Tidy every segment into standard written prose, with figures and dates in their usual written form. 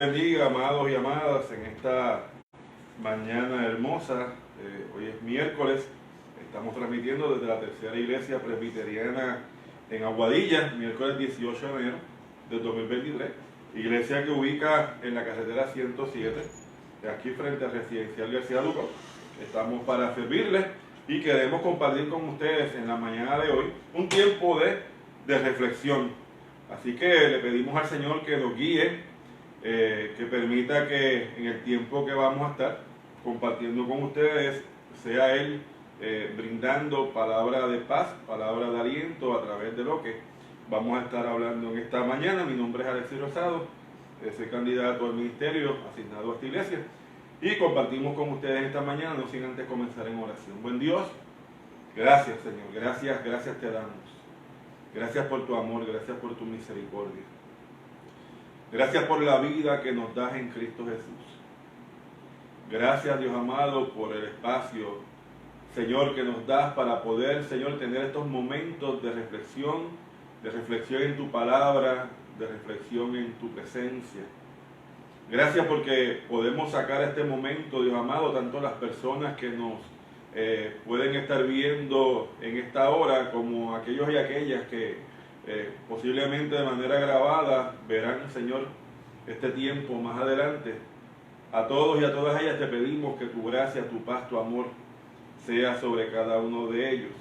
Bendiga, amados y amadas, en esta mañana hermosa. Hoy es miércoles, estamos transmitiendo desde la tercera iglesia presbiteriana en Aguadilla, miércoles 18 de enero del 2023, iglesia que ubica en la carretera 107, aquí frente al residencial García Luco. Estamos para servirles y queremos compartir con ustedes en la mañana de hoy un tiempo de reflexión. Así que le pedimos al Señor que nos guíe, que permita que en el tiempo que vamos a estar compartiendo con ustedes sea Él brindando palabra de paz, palabra de aliento a través de lo que vamos a estar hablando en esta mañana. Mi nombre es Alexis Rosado, soy candidato al ministerio asignado a esta iglesia y compartimos con ustedes esta mañana, no sin antes comenzar en oración. Buen Dios, gracias Señor, gracias te damos. Gracias por tu amor, gracias por tu misericordia. Gracias por la vida que nos das en Cristo Jesús. Gracias, Dios amado, por el espacio, Señor, que nos das para poder, Señor, tener estos momentos de reflexión en tu palabra, de reflexión en tu presencia. Gracias porque podemos sacar este momento, Dios amado, tanto las personas que nos pueden estar viendo en esta hora como aquellos y aquellas que posiblemente de manera grabada verán, Señor, este tiempo más adelante. A todos y a todas ellas te pedimos que tu gracia, tu paz, tu amor sea sobre cada uno de ellos.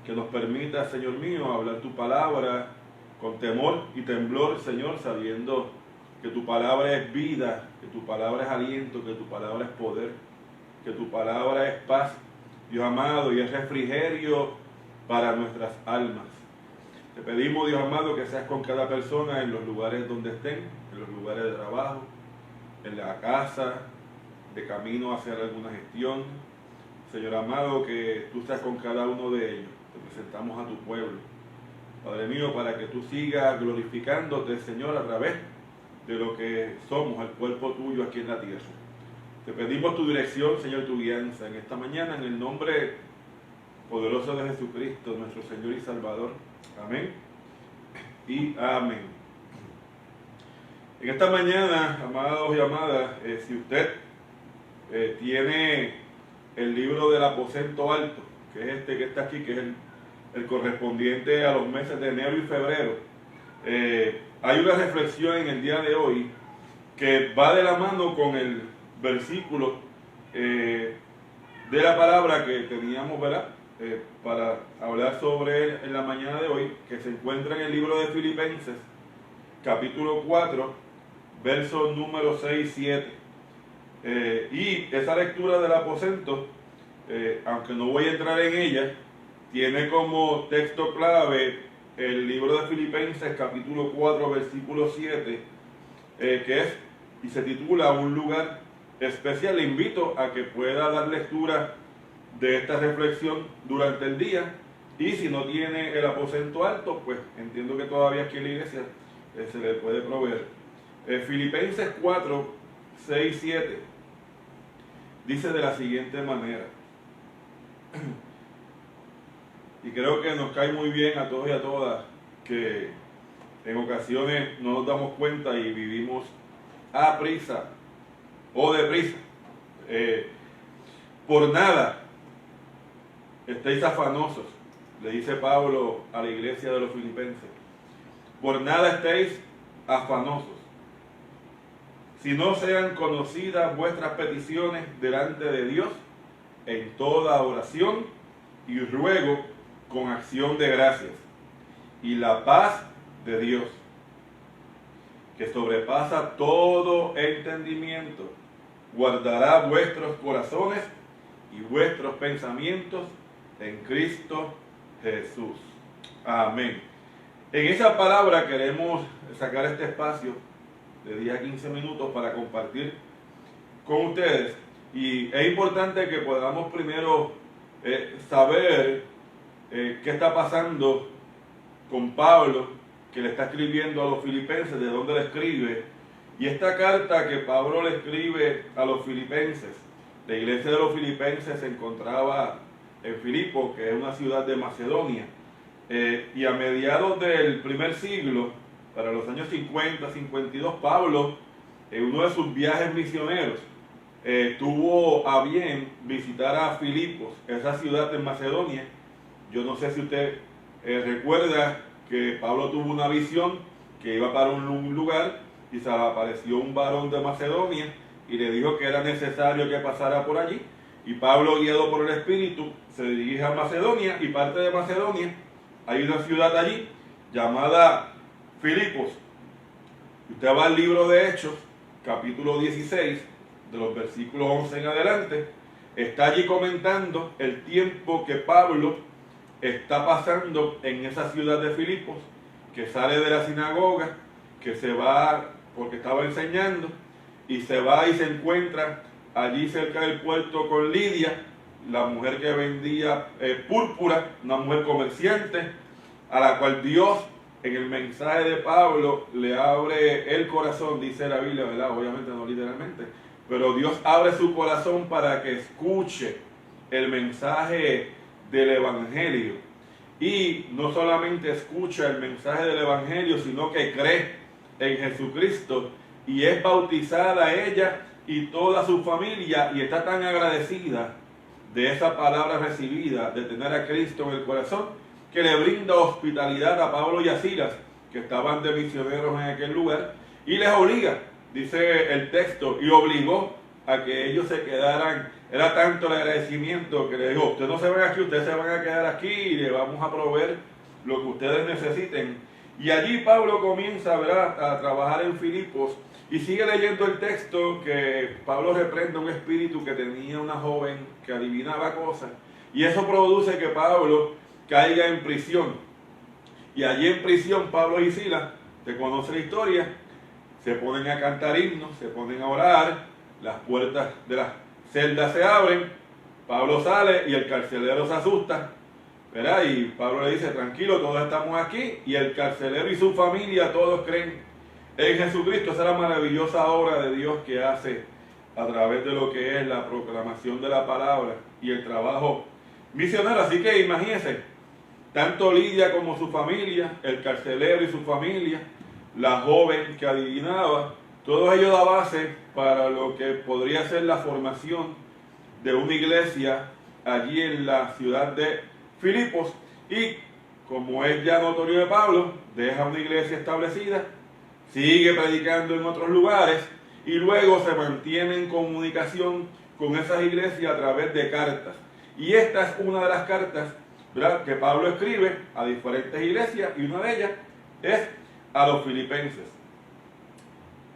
Que nos permita, Señor mío, hablar tu palabra con temor y temblor, Señor, sabiendo que tu palabra es vida, que tu palabra es aliento, que tu palabra es poder, que tu palabra es paz, Dios amado, y es refrigerio para nuestras almas. Te pedimos, Dios amado, que seas con cada persona en los lugares donde estén, en los lugares de trabajo, en la casa, de camino a hacer alguna gestión. Señor amado, que tú seas con cada uno de ellos. Te presentamos a tu pueblo, Padre mío, para que tú sigas glorificándote, Señor, a través de lo que somos, el cuerpo tuyo aquí en la tierra. Te pedimos tu dirección, Señor, tu guianza en esta mañana, en el nombre poderoso de Jesucristo, nuestro Señor y Salvador. Amén y amén. En esta mañana, amados y amadas, si usted tiene el libro del aposento alto, que es este que está aquí, que es el correspondiente a los meses de enero y febrero, hay una reflexión en el día de hoy que va de la mano con el versículo de la palabra que teníamos, ¿verdad?, para hablar sobre él en la mañana de hoy, que se encuentra en el libro de Filipenses, capítulo 4, versos número 6 y 7. Y esa lectura del aposento, aunque no voy a entrar en ella, tiene como texto clave el libro de Filipenses, capítulo 4, versículo 7, que es, y se titula Un lugar especial. Le invito a que pueda dar lectura de esta reflexión durante el día, y si no tiene el aposento alto, pues entiendo que todavía aquí en la iglesia se le puede proveer. Filipenses 4, 6, 7 dice de la siguiente manera, y creo que nos cae muy bien a todos y a todas, que en ocasiones no nos damos cuenta y vivimos a prisa o deprisa. Por nada estéis afanosos, le dice Pablo a la iglesia de los filipenses. Por nada estéis afanosos, si no sean conocidas vuestras peticiones delante de Dios en toda oración y ruego con acción de gracias. Y la paz de Dios, que sobrepasa todo entendimiento, guardará vuestros corazones y vuestros pensamientos en Cristo Jesús. Amén. En esa palabra queremos sacar este espacio de 10 a 15 minutos para compartir con ustedes. Y es importante que podamos primero saber qué está pasando con Pablo, que le está escribiendo a los filipenses, de dónde le escribe. Y esta carta que Pablo le escribe a los filipenses, la iglesia de los filipenses se encontraba en Filipo, que es una ciudad de Macedonia, y a mediados del primer siglo, para los años 50, 52, Pablo en uno de sus viajes misioneros, tuvo a bien visitar a Filipos, esa ciudad de Macedonia. Yo no sé si usted recuerda que Pablo tuvo una visión que iba para un lugar y se le apareció un varón de Macedonia y le dijo que era necesario que pasara por allí. Y Pablo, guiado por el Espíritu, se dirige a Macedonia, y parte de Macedonia hay una ciudad allí llamada Filipos. Usted va al libro de Hechos, capítulo 16, de los versículos 11 en adelante, está allí comentando el tiempo que Pablo está pasando en esa ciudad de Filipos, que sale de la sinagoga, que se va porque estaba enseñando, y se va y se encuentra allí cerca del puerto con Lidia, la mujer que vendía púrpura, una mujer comerciante, a la cual Dios en el mensaje de Pablo le abre el corazón, dice la Biblia, ¿verdad? Obviamente no literalmente, pero Dios abre su corazón para que escuche el mensaje del Evangelio. Y no solamente escucha el mensaje del Evangelio, sino que cree en Jesucristo y es bautizada ella y toda su familia, y está tan agradecida de esa palabra recibida, de tener a Cristo en el corazón, que le brinda hospitalidad a Pablo y a Silas, que estaban de misioneros en aquel lugar, y les obliga, dice el texto, y obligó a que ellos se quedaran. Era tanto el agradecimiento que le dijo: ustedes no se van aquí, ustedes se van a quedar aquí y le vamos a proveer lo que ustedes necesiten. Y allí Pablo comienza, ¿verdad?, a trabajar en Filipos, y sigue leyendo el texto que Pablo reprende un espíritu que tenía una joven que adivinaba cosas, y eso produce que Pablo caiga en prisión. Y allí en prisión Pablo y Silas, te conoce la historia, se ponen a cantar himnos, se ponen a orar, las puertas de las celdas se abren, Pablo sale y el carcelero se asusta, ¿verdad? Y Pablo le dice: tranquilo, todos estamos aquí. Y el carcelero y su familia, todos creen en Jesucristo. Esa es la maravillosa obra de Dios que hace a través de lo que es la proclamación de la palabra y el trabajo misionero. Así que imagínense, tanto Lidia como su familia, el carcelero y su familia, la joven que adivinaba, todo ello da base para lo que podría ser la formación de una iglesia allí en la ciudad de Filipos. Y como es ya notorio de Pablo, deja una iglesia establecida, sigue predicando en otros lugares y luego se mantiene en comunicación con esas iglesias a través de cartas. Y esta es una de las cartas, ¿verdad?, que Pablo escribe a diferentes iglesias, y una de ellas es a los filipenses.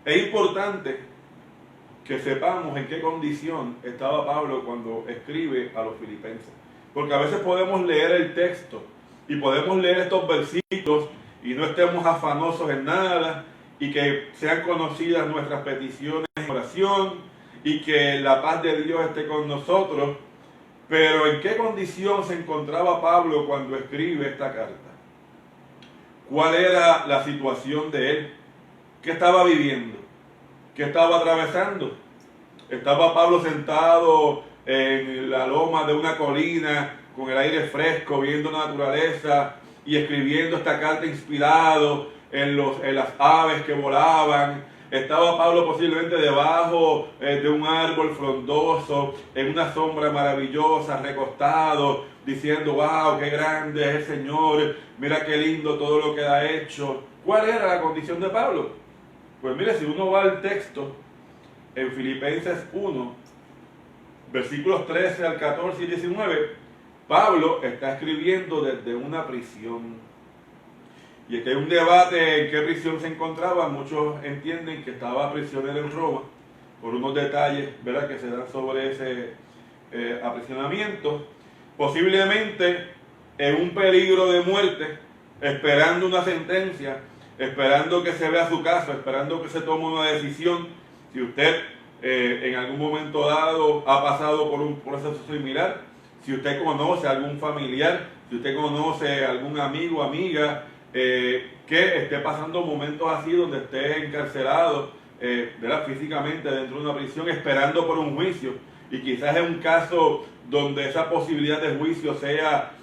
Es importante que sepamos en qué condición estaba Pablo cuando escribe a los filipenses, porque a veces podemos leer el texto y podemos leer estos versículos y no estemos afanosos en nada, y que sean conocidas nuestras peticiones en oración y que la paz de Dios esté con nosotros. Pero ¿en qué condición se encontraba Pablo cuando escribe esta carta? ¿Cuál era la situación de él? ¿Qué estaba viviendo? ¿Qué estaba atravesando? ¿Estaba Pablo sentado en la loma de una colina con el aire fresco, viendo la naturaleza y escribiendo esta carta inspirado en las aves que volaban? Estaba Pablo posiblemente debajo de un árbol frondoso, en una sombra maravillosa, recostado, diciendo: wow, qué grande es el Señor, mira qué lindo todo lo que ha hecho. ¿Cuál era la condición de Pablo? Pues mire, si uno va al texto, en Filipenses 1, versículos 13 al 14 y 19, Pablo está escribiendo desde una prisión. Y aquí hay un debate en qué prisión se encontraba. Muchos entienden que estaba prisionero en Roma, por unos detalles, ¿verdad?, que se dan sobre ese aprisionamiento. Posiblemente en un peligro de muerte, esperando una sentencia, esperando que se vea su caso, esperando que se tome una decisión. Si usted en algún momento dado ha pasado por un proceso similar, si usted conoce a algún familiar, si usted conoce a algún amigo, amiga, que esté pasando momentos así, donde esté encarcelado, ¿verdad?, físicamente dentro de una prisión, esperando por un juicio, y quizás es un caso donde esa posibilidad de juicio sea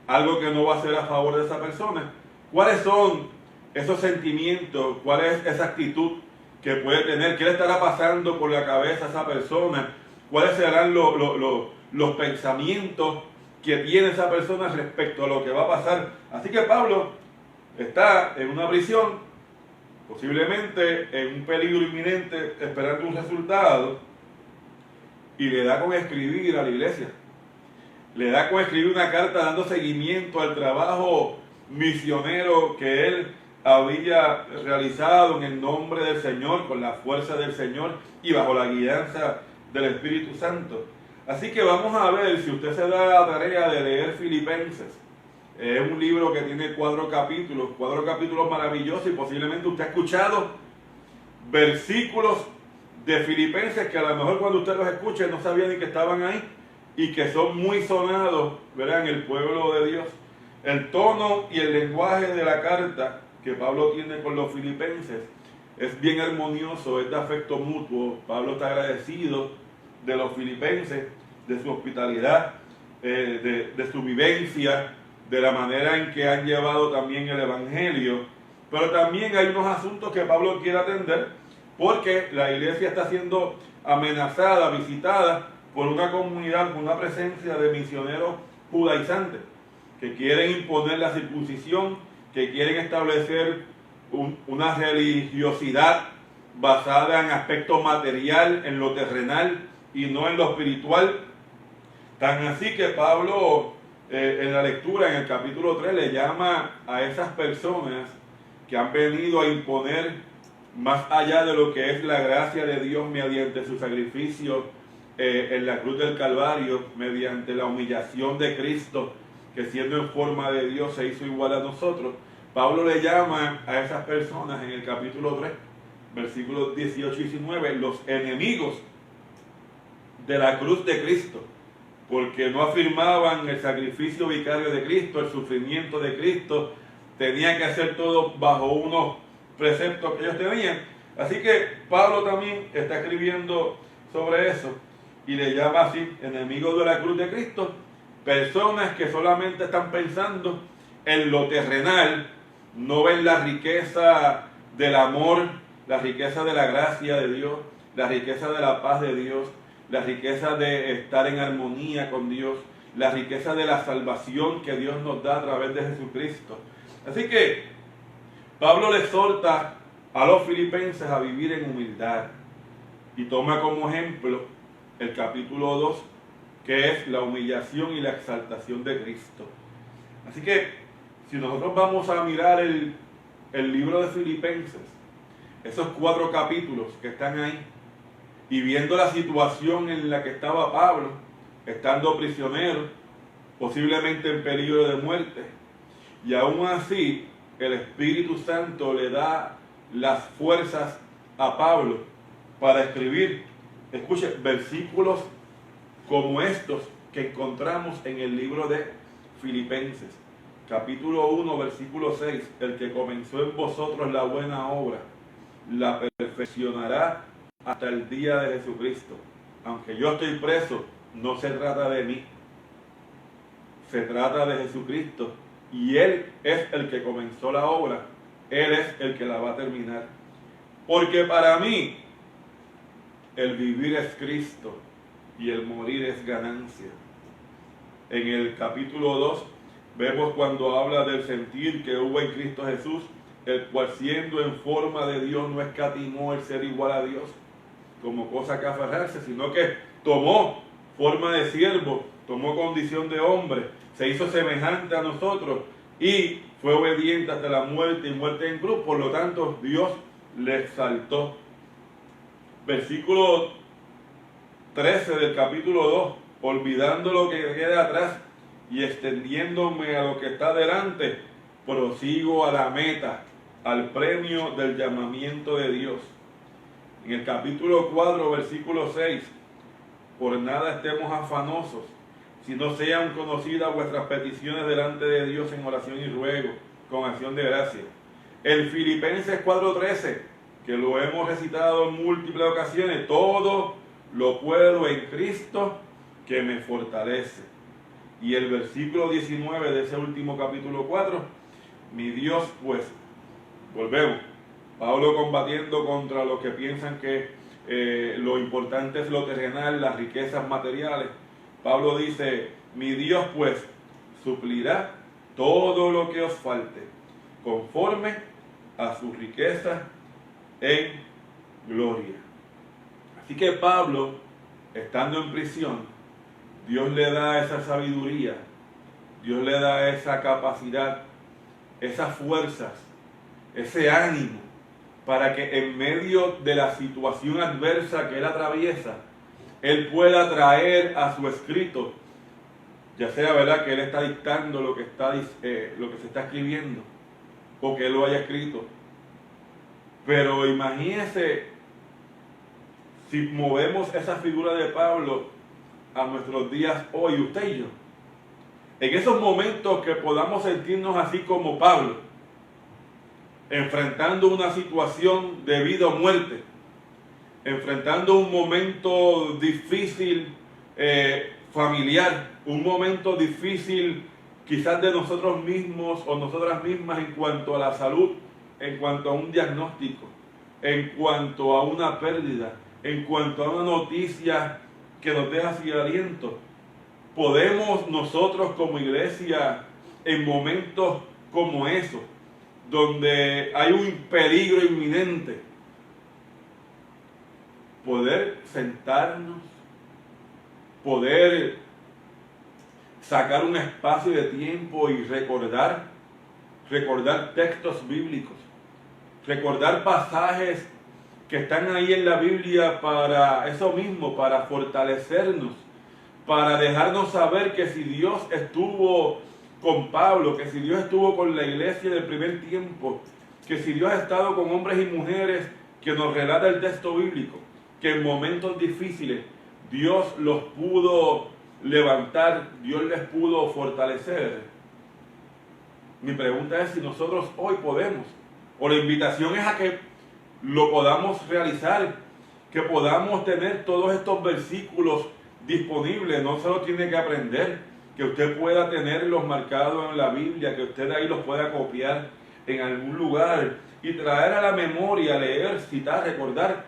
algo que no va a ser a favor de esa persona. ¿Cuáles son esos sentimientos? ¿Cuál es esa actitud que puede tener, qué le estará pasando por la cabeza a esa persona, cuáles serán los pensamientos que tiene esa persona respecto a lo que va a pasar. Así que Pablo está en una prisión, posiblemente en un peligro inminente, esperando un resultado, y le da con escribir a la iglesia. Le da con escribir una carta dando seguimiento al trabajo misionero que él había realizado en el nombre del Señor, con la fuerza del Señor y bajo la guianza del Espíritu Santo. Así que vamos a ver, si usted se da la tarea de leer Filipenses, es un libro que tiene 4 capítulos maravillosos, y posiblemente usted ha escuchado versículos de Filipenses que a lo mejor cuando usted los escuche no sabía ni que estaban ahí, y que son muy sonados, ¿verdad?, en el pueblo de Dios. El tono y el lenguaje de la carta que Pablo tiene con los filipenses es bien armonioso, es de afecto mutuo. Pablo está agradecido de los filipenses, de su hospitalidad, de su vivencia, de la manera en que han llevado también el Evangelio. Pero también hay unos asuntos que Pablo quiere atender, porque la iglesia está siendo amenazada, visitada por una comunidad, con una presencia de misioneros judaizantes que quieren imponer la circuncisión, que quieren establecer una religiosidad basada en aspecto material, en lo terrenal y no en lo espiritual. Tan así que Pablo en la lectura, en el capítulo 3, le llama a esas personas que han venido a imponer más allá de lo que es la gracia de Dios mediante su sacrificio en la cruz del Calvario, mediante la humillación de Cristo, que siendo en forma de Dios se hizo igual a nosotros. Pablo le llama a esas personas en el capítulo 3, versículos 18 y 19, los enemigos de la cruz de Cristo, porque no afirmaban el sacrificio vicario de Cristo, el sufrimiento de Cristo. Tenía que hacer todo bajo unos preceptos que ellos tenían. Así que Pablo también está escribiendo sobre eso y le llama así, enemigos de la cruz de Cristo, personas que solamente están pensando en lo terrenal, no ven la riqueza del amor, la riqueza de la gracia de Dios, la riqueza de la paz de Dios, la riqueza de estar en armonía con Dios, la riqueza de la salvación que Dios nos da a través de Jesucristo. Así que Pablo le exhorta a los filipenses a vivir en humildad y toma como ejemplo el capítulo 2, que es la humillación y la exaltación de Cristo. Así que si nosotros vamos a mirar el libro de Filipenses, esos 4 capítulos que están ahí, y viendo la situación en la que estaba Pablo, estando prisionero, posiblemente en peligro de muerte, y aún así el Espíritu Santo le da las fuerzas a Pablo para escribir, escuche, versículos como estos que encontramos en el libro de Filipenses, capítulo 1, versículo 6, el que comenzó en vosotros la buena obra, la perfeccionará hasta el día de Jesucristo. Aunque yo estoy preso, no se trata de mí, se trata de Jesucristo, y Él es el que comenzó la obra, Él es el que la va a terminar. Porque para mí, el vivir es Cristo y el morir es ganancia. En el capítulo 2 vemos cuando habla del sentir que hubo en Cristo Jesús, el cual siendo en forma de Dios no escatimó el ser igual a Dios como cosa que aferrarse, sino que tomó forma de siervo, tomó condición de hombre, se hizo semejante a nosotros y fue obediente hasta la muerte y muerte en cruz. Por lo tanto, Dios le exaltó. Versículo 13 del capítulo 2, olvidando lo que queda atrás y extendiéndome a lo que está delante, prosigo a la meta, al premio del llamamiento de Dios. En el capítulo 4, versículo 6, por nada estemos afanosos, si no sean conocidas vuestras peticiones delante de Dios en oración y ruego, con acción de gracia. El Filipenses 4:13, que lo hemos recitado en múltiples ocasiones, todo lo puedo en Cristo que me fortalece. Y el versículo 19 de ese último capítulo 4, mi Dios pues, volvemos, Pablo combatiendo contra los que piensan que lo importante es lo terrenal, las riquezas materiales. Pablo dice, mi Dios pues suplirá todo lo que os falte, conforme a su riqueza en gloria. Así que Pablo, estando en prisión, Dios le da esa sabiduría, Dios le da esa capacidad, esas fuerzas, ese ánimo, para que en medio de la situación adversa que él atraviesa, él pueda traer a su escrito, ya sea verdad que él está dictando lo que se está escribiendo, o que él lo haya escrito. Pero imagínense si movemos esa figura de Pablo a nuestros días hoy, usted y yo. En esos momentos que podamos sentirnos así como Pablo, enfrentando una situación de vida o muerte, enfrentando un momento difícil familiar, un momento difícil quizás de nosotros mismos o nosotras mismas en cuanto a la salud, en cuanto a un diagnóstico, en cuanto a una pérdida, en cuanto a una noticia que nos deja sin aliento. Podemos nosotros como iglesia, en momentos como esos, donde hay un peligro inminente, poder sentarnos, poder sacar un espacio de tiempo y recordar textos bíblicos, recordar pasajes que están ahí en la Biblia para eso mismo, para fortalecernos, para dejarnos saber que si Dios estuvo con Pablo, que si Dios estuvo con la iglesia del primer tiempo, que si Dios ha estado con hombres y mujeres que nos relata el texto bíblico, que en momentos difíciles Dios los pudo levantar, Dios les pudo fortalecer. Mi pregunta es si nosotros hoy podemos, o la invitación es a que lo podamos realizar, que podamos tener todos estos versículos disponibles. No se los tiene que aprender, que usted pueda tenerlos marcados en la Biblia, que usted ahí los pueda copiar en algún lugar y traer a la memoria, leer, citar, recordar,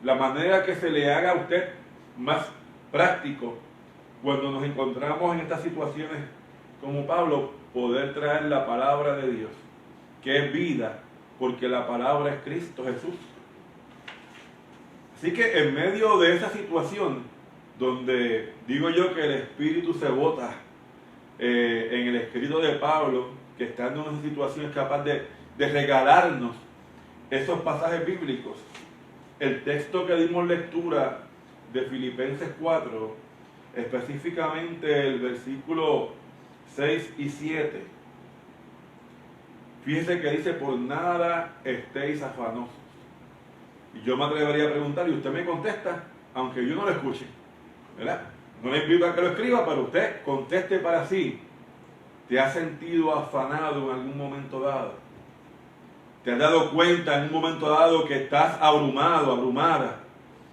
la manera que se le haga a usted más práctico cuando nos encontramos en estas situaciones como Pablo, poder traer la palabra de Dios, que es vida, porque la palabra es Cristo Jesús. Así que en medio de esa situación, donde digo yo que el Espíritu se bota en el escrito de Pablo, que estando en esa situación es capaz de regalarnos esos pasajes bíblicos, el texto que dimos lectura de Filipenses 4, específicamente el versículo 6 y 7, fíjese que dice, por nada estéis afanosos. Y yo me atrevería a preguntar, y usted me contesta, aunque yo no lo escuche, ¿verdad? No le invito a que lo escriba, pero usted conteste para sí. ¿Te has sentido afanado en algún momento dado? ¿Te has dado cuenta en un momento dado que estás abrumado, abrumada?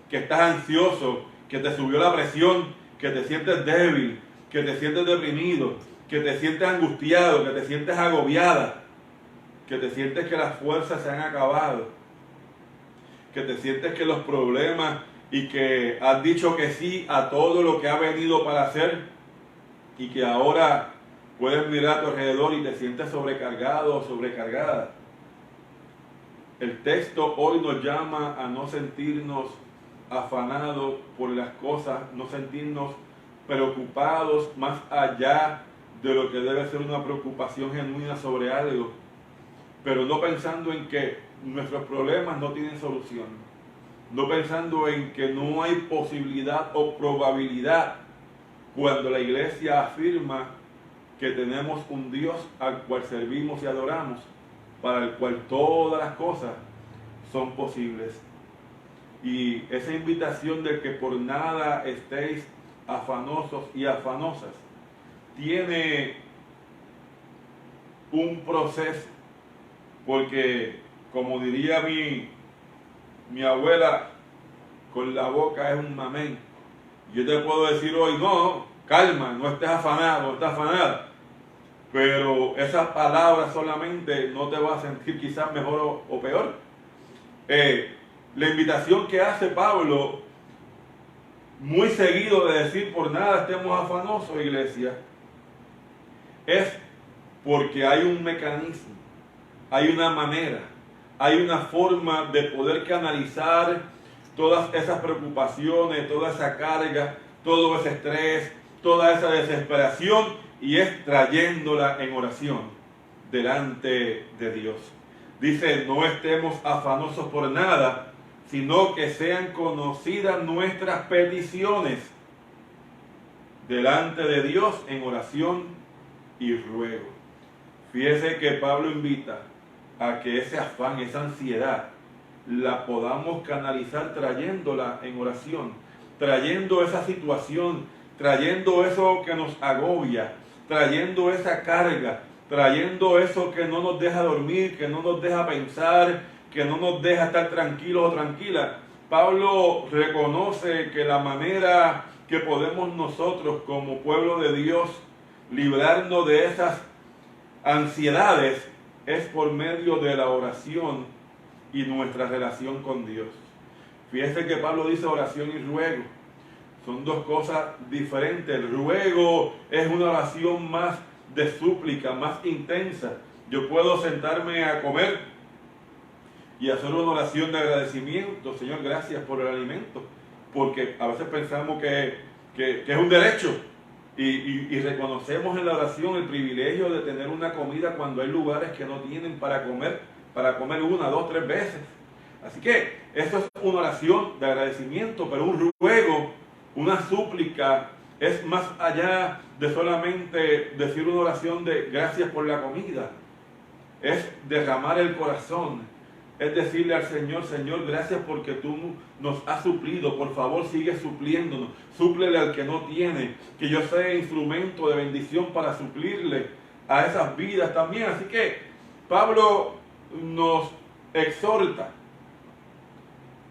Que estás ansioso, que te subió la presión, que te sientes débil, que te sientes deprimido, que te sientes angustiado, que te sientes agobiada, que te sientes que las fuerzas se han acabado, que te sientes que los problemas y que has dicho que sí a todo lo que ha venido para hacer y que ahora puedes mirar a tu alrededor y te sientes sobrecargado o sobrecargada. El texto hoy nos llama a no sentirnos afanados por las cosas, no sentirnos preocupados más allá de lo que debe ser una preocupación genuina sobre algo, pero no pensando en que nuestros problemas no tienen solución, no pensando en que no hay posibilidad o probabilidad, cuando la iglesia afirma que tenemos un Dios al cual servimos y adoramos, para el cual todas las cosas son posibles. Y esa invitación de que por nada estéis afanosos y afanosas tiene un proceso, porque como diría mi abuela, con la boca es un mamén. Yo te puedo decir hoy, no, calma, no estés afanado, no estés afanada, pero esa palabra solamente no te va a sentir quizás mejor o peor, La invitación que hace Pablo muy seguido de decir por nada estemos afanosos, iglesia, es porque hay un mecanismo, hay una manera, hay una forma de poder canalizar todas esas preocupaciones, toda esa carga, todo ese estrés, toda esa desesperación, y es trayéndola en oración delante de Dios. Dice, no estemos afanosos por nada, sino que sean conocidas nuestras peticiones delante de Dios en oración y ruego. Fíjese que Pablo invita a que ese afán, esa ansiedad, la podamos canalizar trayéndola en oración, trayendo esa situación, trayendo eso que nos agobia, trayendo esa carga, trayendo eso que no nos deja dormir, que no nos deja pensar, que no nos deja estar tranquilos o tranquilas. Pablo reconoce que la manera que podemos nosotros como pueblo de Dios librarnos de esas ansiedades es por medio de la oración y nuestra relación con Dios. Fíjese que Pablo dice oración y ruego. Son dos cosas diferentes. El ruego es una oración más de súplica, más intensa. Yo puedo sentarme a comer y hacer una oración de agradecimiento. Señor, gracias por el alimento. Porque a veces pensamos que es un derecho. Y reconocemos en la oración el privilegio de tener una comida cuando hay lugares que no tienen para comer 1, 2, 3 veces. Así que eso es una oración de agradecimiento, pero un ruego, una súplica, es más allá de solamente decir una oración de gracias por la comida. Es derramar el corazón. Es decirle al Señor, Señor, gracias porque tú nos has suplido, por favor sigue supliéndonos, súplele al que no tiene, que yo sea instrumento de bendición para suplirle a esas vidas también. Así que Pablo nos exhorta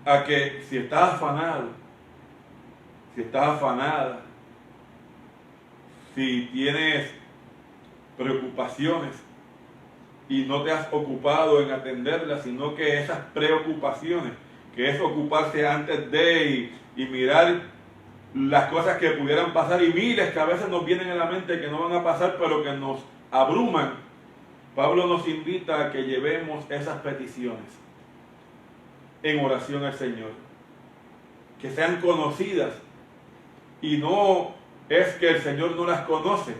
a que si estás afanado, si estás afanada, si tienes preocupaciones, y no te has ocupado en atenderlas, sino que esas preocupaciones, que es ocuparse antes de y mirar las cosas que pudieran pasar y miles que a veces nos vienen en la mente que no van a pasar, pero que nos abruman. Pablo nos invita a que llevemos esas peticiones en oración al Señor, que sean conocidas, y no es que el Señor no las conoce,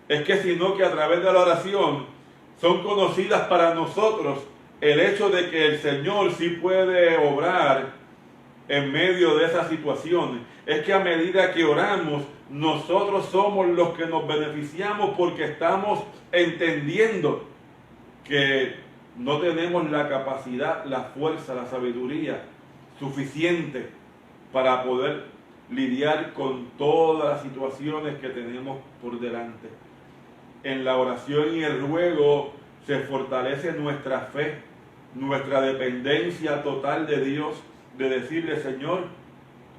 es que sino que a través de la oración son conocidas para nosotros el hecho de que el Señor sí puede obrar en medio de esas situaciones. Es que a medida que oramos, nosotros somos los que nos beneficiamos porque estamos entendiendo que no tenemos la capacidad, la fuerza, la sabiduría suficiente para poder lidiar con todas las situaciones que tenemos por delante. En la oración y el ruego se fortalece nuestra fe, nuestra dependencia total de Dios, de decirle, Señor,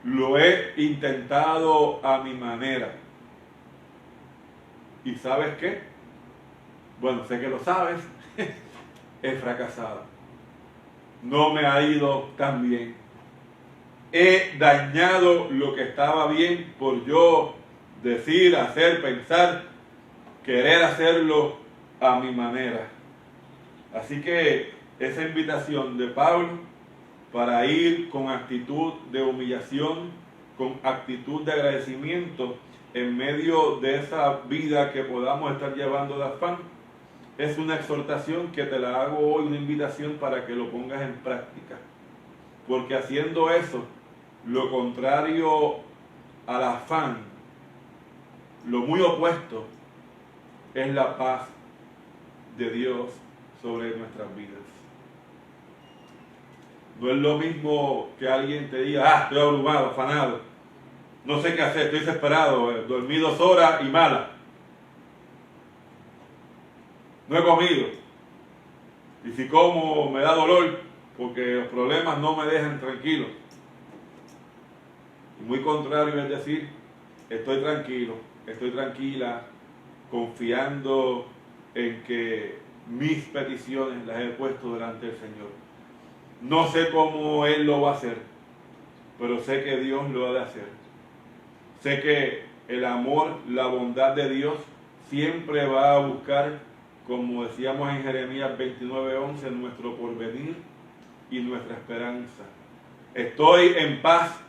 lo he intentado a mi manera. ¿Y sabes qué? Bueno, sé que lo sabes, he fracasado. No me ha ido tan bien. He dañado lo que estaba bien por yo decir, hacer, pensar, querer hacerlo a mi manera. Así que esa invitación de Pablo para ir con actitud de humillación, con actitud de agradecimiento en medio de esa vida que podamos estar llevando de afán, es una exhortación que te la hago hoy, una invitación para que lo pongas en práctica. Porque haciendo eso, lo contrario al afán, lo muy opuesto, es la paz de Dios sobre nuestras vidas. No es lo mismo que alguien te diga, estoy abrumado, afanado, no sé qué hacer, estoy desesperado, dormí 2 horas y mala, no he comido, y si como me da dolor porque los problemas no me dejan tranquilo. Y muy contrario es decir, estoy tranquilo, estoy tranquila, confiando en que mis peticiones las he puesto delante del Señor. No sé cómo Él lo va a hacer, pero sé que Dios lo ha de hacer. Sé que el amor, la bondad de Dios siempre va a buscar, como decíamos en Jeremías 29:11, nuestro porvenir y nuestra esperanza. Estoy en paz,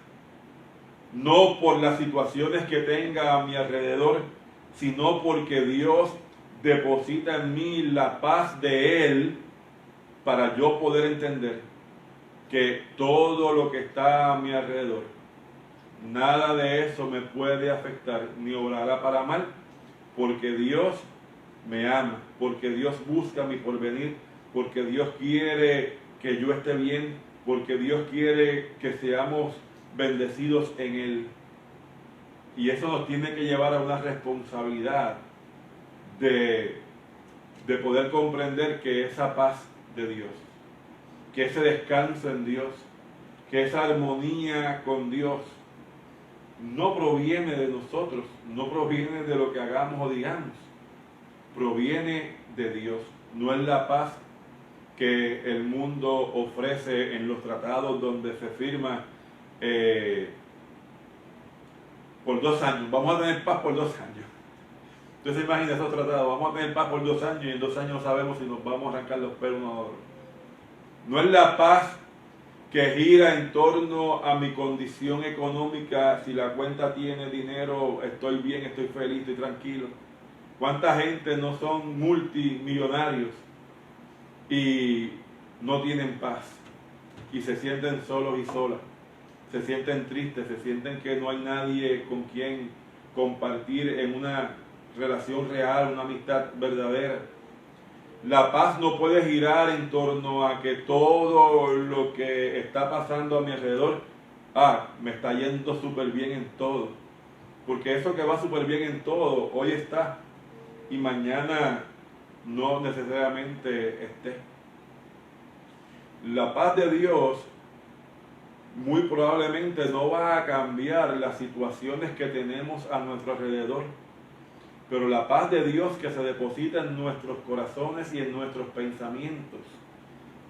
no por las situaciones que tenga a mi alrededor, sino porque Dios deposita en mí la paz de Él para yo poder entender que todo lo que está a mi alrededor, nada de eso me puede afectar ni obrará para mal, porque Dios me ama, porque Dios busca mi porvenir, porque Dios quiere que yo esté bien, porque Dios quiere que seamos bendecidos en Él. Y eso nos tiene que llevar a una responsabilidad de poder comprender que esa paz de Dios, que ese descanso en Dios, que esa armonía con Dios no proviene de nosotros, no proviene de lo que hagamos o digamos, proviene de Dios. No es la paz que el mundo ofrece en los tratados donde se firma por 2 años. Vamos a tener paz por 2 años. Entonces imagina esos tratados, vamos a tener paz por 2 años y en 2 años sabemos si nos vamos a arrancar los pelos uno a otro. No es la paz que gira en torno a mi condición económica, si la cuenta tiene dinero, estoy bien, estoy feliz, estoy tranquilo. ¿Cuánta gente no son multimillonarios y no tienen paz? Y se sienten solos y solas, se sienten tristes, se sienten que no hay nadie con quien compartir en una relación real, una amistad verdadera. La paz no puede girar en torno a que todo lo que está pasando a mi alrededor, me está yendo súper bien en todo. Porque eso que va súper bien en todo, hoy está y mañana no necesariamente esté. La paz de Dios muy probablemente no va a cambiar las situaciones que tenemos a nuestro alrededor. Pero la paz de Dios que se deposita en nuestros corazones y en nuestros pensamientos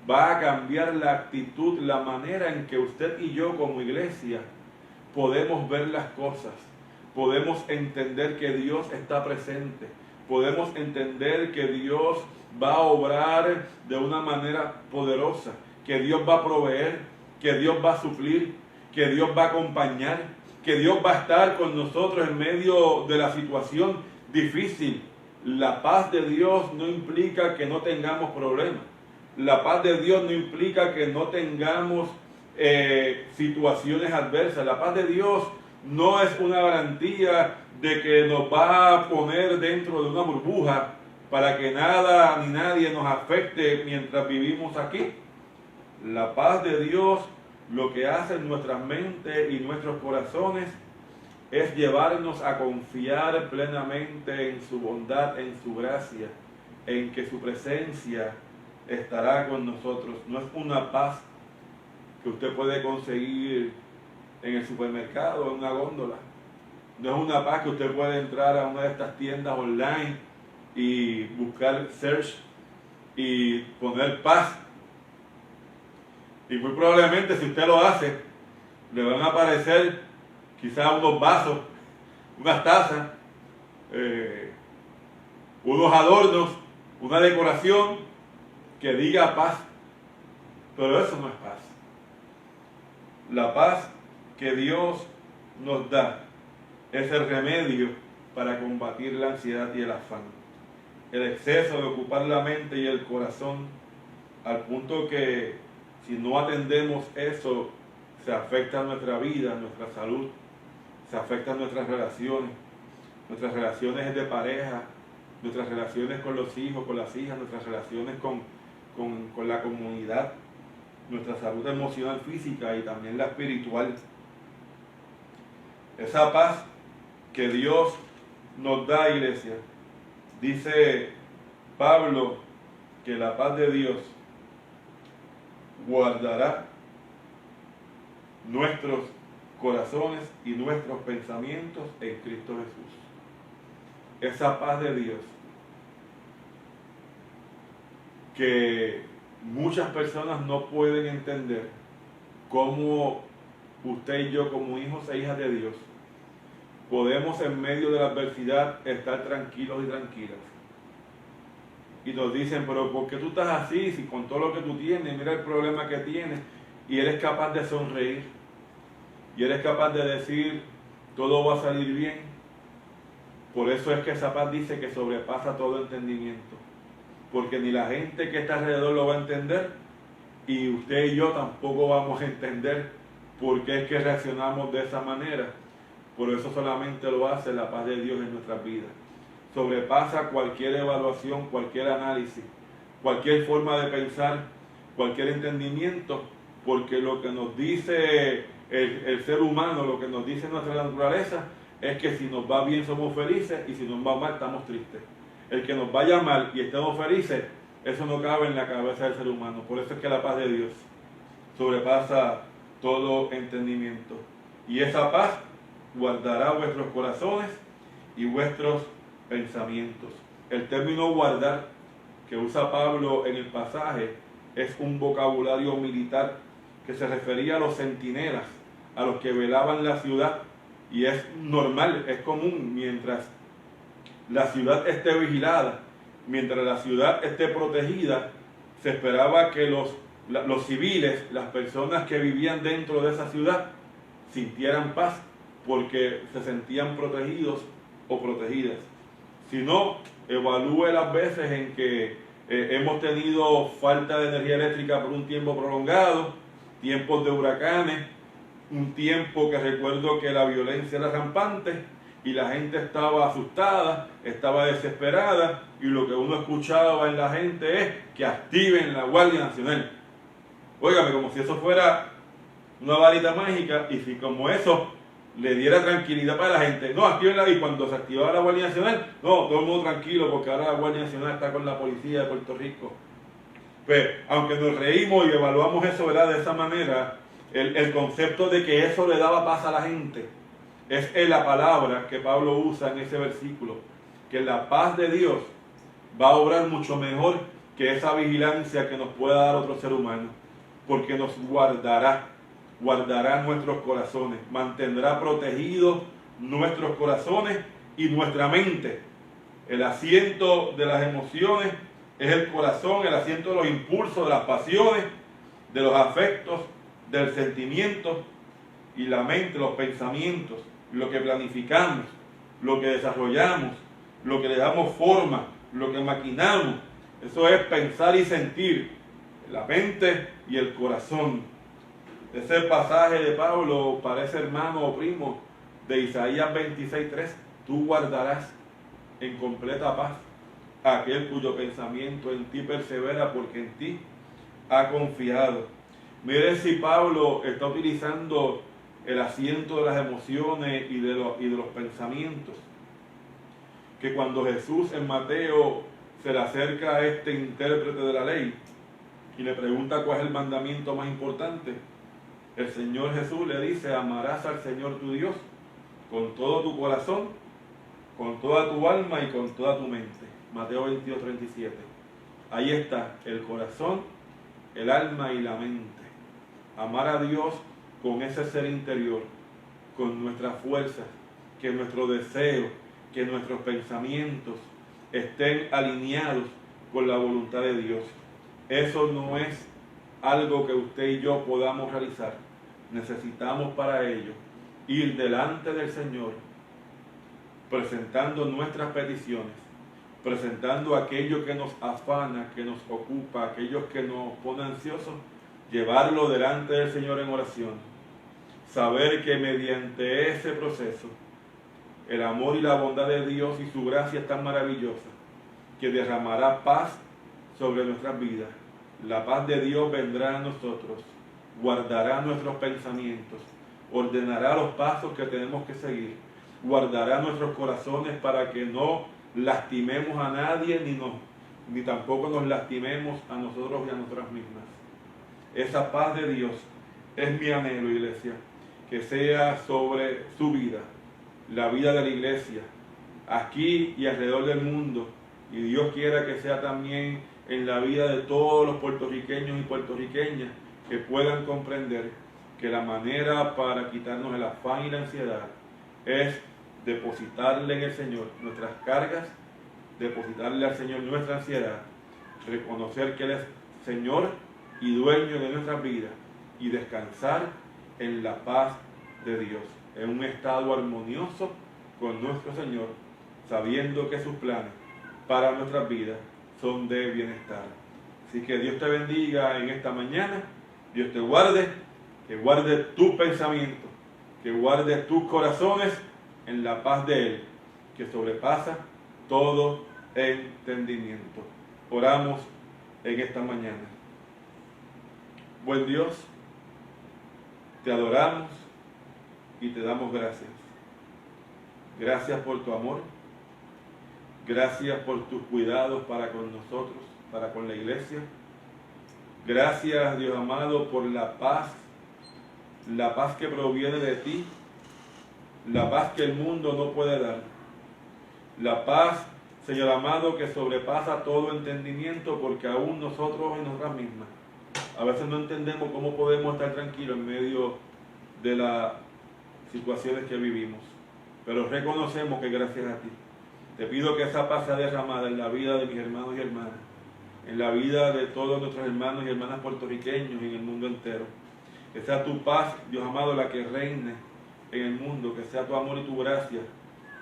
va a cambiar la actitud, la manera en que usted y yo como iglesia podemos ver las cosas. Podemos entender que Dios está presente. Podemos entender que Dios va a obrar de una manera poderosa. Que Dios va a proveer, que Dios va a suplir, que Dios va a acompañar, que Dios va a estar con nosotros en medio de la situación difícil. La paz de Dios no implica que no tengamos problemas. La paz de Dios no implica que no tengamos situaciones adversas. La paz de Dios no es una garantía de que nos va a poner dentro de una burbuja para que nada ni nadie nos afecte mientras vivimos aquí. La paz de Dios lo que hace en nuestras mentes y nuestros corazones es llevarnos a confiar plenamente en su bondad, en su gracia, en que su presencia estará con nosotros. No es una paz que usted puede conseguir en el supermercado, en una góndola. No es una paz que usted puede entrar a una de estas tiendas online y buscar search y poner paz. Y muy probablemente si usted lo hace, le van a aparecer quizás unos vasos, unas tazas, unos adornos, una decoración que diga paz. Pero eso no es paz. La paz que Dios nos da es el remedio para combatir la ansiedad y el afán. El exceso de ocupar la mente y el corazón, al punto que si no atendemos eso, se afecta nuestra vida, nuestra salud, se afectan nuestras relaciones de pareja, nuestras relaciones con los hijos, con las hijas, nuestras relaciones con la comunidad, nuestra salud emocional, física y también la espiritual. Esa paz que Dios nos da, iglesia, dice Pablo que la paz de Dios guardará nuestros corazones y nuestros pensamientos en Cristo Jesús. Esa paz de Dios que muchas personas no pueden entender cómo usted y yo, como hijos e hijas de Dios, podemos en medio de la adversidad estar tranquilos y tranquilas. Y nos dicen, pero ¿por qué tú estás así? Si con todo lo que tú tienes, mira el problema que tienes, y eres capaz de sonreír, y eres capaz de decir, todo va a salir bien. Por eso es que esa paz dice que sobrepasa todo entendimiento, porque ni la gente que está alrededor lo va a entender, y usted y yo tampoco vamos a entender por qué es que reaccionamos de esa manera. Por eso solamente lo hace la paz de Dios en nuestras vidas. Sobrepasa cualquier evaluación, cualquier análisis, cualquier forma de pensar, cualquier entendimiento, porque lo que nos dice el ser humano, lo que nos dice nuestra naturaleza, es que si nos va bien somos felices y si nos va mal estamos tristes. El que nos vaya mal y estemos felices, eso no cabe en la cabeza del ser humano. Por eso es que la paz de Dios sobrepasa todo entendimiento. Y esa paz guardará vuestros corazones y vuestros pensamientos. El término guardar que usa Pablo en el pasaje es un vocabulario militar que se refería a los centinelas, a los que velaban la ciudad, y es normal, es común, mientras la ciudad esté vigilada, mientras la ciudad esté protegida, se esperaba que los civiles, las personas que vivían dentro de esa ciudad, sintieran paz porque se sentían protegidos o protegidas. Si no, evalúe las veces en que hemos tenido falta de energía eléctrica por un tiempo prolongado, tiempos de huracanes, un tiempo que recuerdo que la violencia era rampante y la gente estaba asustada, estaba desesperada, y lo que uno escuchaba en la gente es que activen la Guardia Nacional. Óigame, como si eso fuera una varita mágica, y si como eso le diera tranquilidad para la gente, no, actívenla, y cuando se activaba la Guardia Nacional, no, todo el mundo tranquilo porque ahora la Guardia Nacional está con la policía de Puerto Rico. Pues, aunque nos reímos y evaluamos eso, ¿verdad?, de esa manera, el concepto de que eso le daba paz a la gente es la palabra que Pablo usa en ese versículo, que la paz de Dios va a obrar mucho mejor que esa vigilancia que nos pueda dar otro ser humano, porque nos guardará nuestros corazones, mantendrá protegidos nuestros corazones y nuestra mente. El asiento de las emociones es el corazón, el asiento de los impulsos, de las pasiones, de los afectos, del sentimiento, y la mente, los pensamientos, lo que planificamos, lo que desarrollamos, lo que le damos forma, lo que maquinamos. Eso es pensar y sentir, la mente y el corazón. Ese pasaje de Pablo parece hermano o primo de Isaías 26:3. Tú guardarás en completa paz a aquel cuyo pensamiento en ti persevera, porque en ti ha confiado. Mire si Pablo está utilizando el asiento de las emociones y de los pensamientos, que cuando Jesús en Mateo se le acerca a este intérprete de la ley y le pregunta cuál es el mandamiento más importante, el Señor Jesús le dice: amarás al Señor tu Dios con todo tu corazón, con toda tu alma y con toda tu mente. Mateo 22:37. Ahí está el corazón, el alma y la mente. Amar a Dios con ese ser interior, con nuestras fuerzas, que nuestro deseo, que nuestros pensamientos estén alineados con la voluntad de Dios. Eso no es algo que usted y yo podamos realizar. Necesitamos para ello ir delante del Señor, presentando nuestras peticiones, presentando aquello que nos afana, que nos ocupa, aquello que nos pone ansiosos, llevarlo delante del Señor en oración. Saber que mediante ese proceso, el amor y la bondad de Dios y su gracia es tan maravillosa que derramará paz sobre nuestras vidas. La paz de Dios vendrá a nosotros, guardará nuestros pensamientos, ordenará los pasos que tenemos que seguir, guardará nuestros corazones para que no lastimemos a nadie ni tampoco nos lastimemos a nosotros y a nosotras mismas. Esa paz de Dios es mi anhelo, iglesia, que sea sobre su vida, la vida de la iglesia, aquí y alrededor del mundo, y Dios quiera que sea también en la vida de todos los puertorriqueños y puertorriqueñas, que puedan comprender que la manera para quitarnos el afán y la ansiedad es depositarle en el Señor nuestras cargas, depositarle al Señor nuestra ansiedad, reconocer que Él es Señor y dueño de nuestras vidas y descansar en la paz de Dios, en un estado armonioso con nuestro Señor, sabiendo que sus planes para nuestras vidas son de bienestar. Así que Dios te bendiga en esta mañana, Dios te guarde, que guarde tus pensamientos, que guarde tus corazones en la paz de Él, que sobrepasa todo entendimiento. Oramos en esta mañana. Buen Dios, te adoramos y te damos gracias. Gracias por tu amor. Gracias por tus cuidados para con nosotros, para con la iglesia. Gracias, Dios amado, por la paz que proviene de ti, la paz que el mundo no puede dar. La paz, Señor amado, que sobrepasa todo entendimiento, porque aún nosotros en nosotras mismas a veces no entendemos cómo podemos estar tranquilos en medio de las situaciones que vivimos. Pero reconocemos que gracias a ti. Te pido que esa paz sea derramada en la vida de mis hermanos y hermanas, en la vida de todos nuestros hermanos y hermanas puertorriqueños y en el mundo entero. Que sea tu paz, Dios amado, la que reine en el mundo, que sea tu amor y tu gracia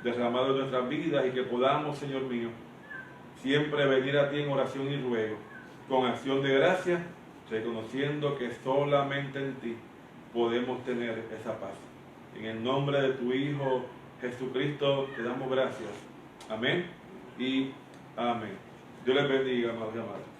derramado en nuestras vidas y que podamos, Señor mío, siempre venir a ti en oración y ruego, con acción de gracia, reconociendo que solamente en ti podemos tener esa paz. En el nombre de tu Hijo Jesucristo te damos gracias. Amén y amén. Dios les bendiga, amados y amadas.